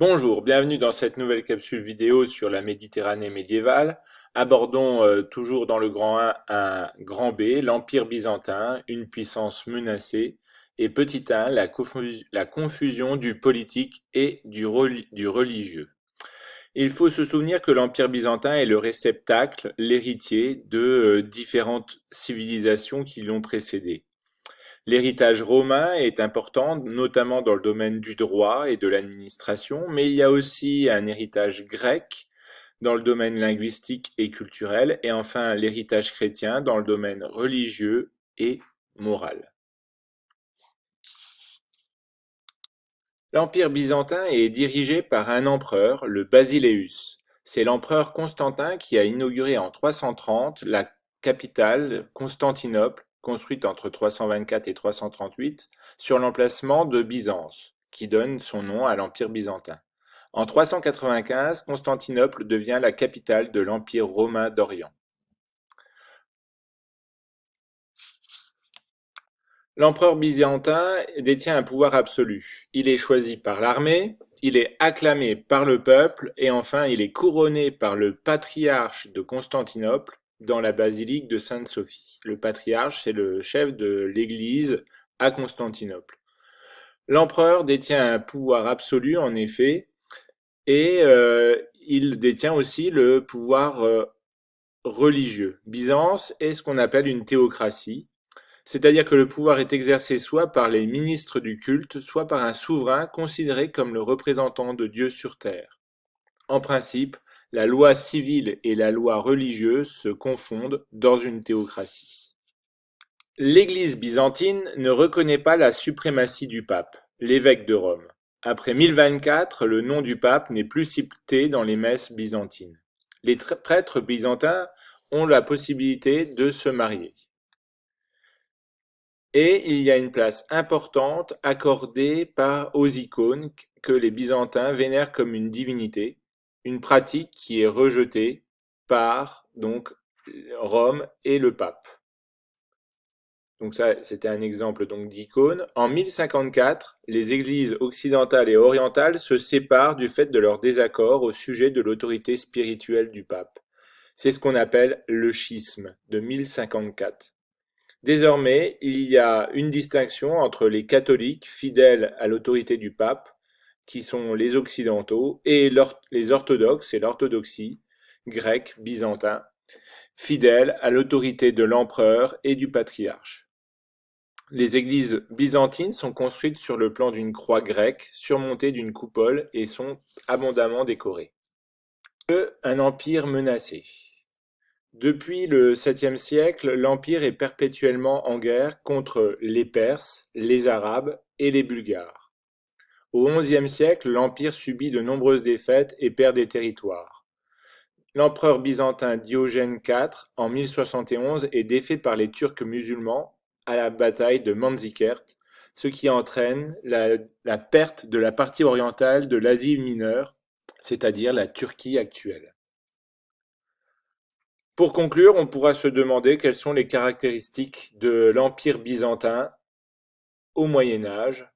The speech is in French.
Bonjour, bienvenue dans cette nouvelle capsule vidéo sur la Méditerranée médiévale. Abordons toujours dans le grand 1 un grand B, l'Empire byzantin, une puissance menacée, et petit 1, la confusion du politique et du religieux. Il faut se souvenir que l'Empire byzantin est le réceptacle, l'héritier de différentes civilisations qui l'ont précédé. L'héritage romain est important, notamment dans le domaine du droit et de l'administration, mais il y a aussi un héritage grec dans le domaine linguistique et culturel, et enfin l'héritage chrétien dans le domaine religieux et moral. L'Empire byzantin est dirigé par un empereur, le Basileus. C'est l'empereur Constantin qui a inauguré en 330 la capitale, Constantinople, construite entre 324 et 338, sur l'emplacement de Byzance, qui donne son nom à l'Empire byzantin. En 395, Constantinople devient la capitale de l'Empire romain d'Orient. L'empereur byzantin détient un pouvoir absolu. Il est choisi par l'armée, il est acclamé par le peuple et enfin il est couronné par le patriarche de Constantinople dans la basilique de Sainte-Sophie. Le patriarche, c'est le chef de l'église à Constantinople. L'empereur détient un pouvoir absolu en effet et il détient aussi le pouvoir religieux. Byzance est ce qu'on appelle une théocratie. C'est-à-dire que le pouvoir est exercé soit par les ministres du culte, soit par un souverain considéré comme le représentant de Dieu sur terre. En principe, la loi civile et la loi religieuse se confondent dans une théocratie. L'Église byzantine ne reconnaît pas la suprématie du pape, l'évêque de Rome. Après 1024, le nom du pape n'est plus cité dans les messes byzantines. Les prêtres byzantins ont la possibilité de se marier. Et il y a une place importante accordée aux icônes que les Byzantins vénèrent comme une divinité, une pratique qui est rejetée par donc Rome et le pape. Donc ça, c'était un exemple donc d'icône. En 1054, les églises occidentales et orientales se séparent du fait de leur désaccord au sujet de l'autorité spirituelle du pape. C'est ce qu'on appelle le schisme de 1054. Désormais, il y a une distinction entre les catholiques fidèles à l'autorité du pape, qui sont les occidentaux, et les orthodoxes et l'orthodoxie, grecque, byzantin, fidèles à l'autorité de l'empereur et du patriarche. Les églises byzantines sont construites sur le plan d'une croix grecque surmontée d'une coupole et sont abondamment décorées. Un empire menacé. Depuis le 7e siècle, l'Empire est perpétuellement en guerre contre les Perses, les Arabes et les Bulgares. Au XIe siècle, l'Empire subit de nombreuses défaites et perd des territoires. L'empereur byzantin Diogène IV, en 1071, est défait par les Turcs musulmans à la bataille de Manzikert, ce qui entraîne la perte de la partie orientale de l'Asie mineure, c'est-à-dire la Turquie actuelle. Pour conclure, on pourra se demander quelles sont les caractéristiques de l'Empire byzantin au Moyen Âge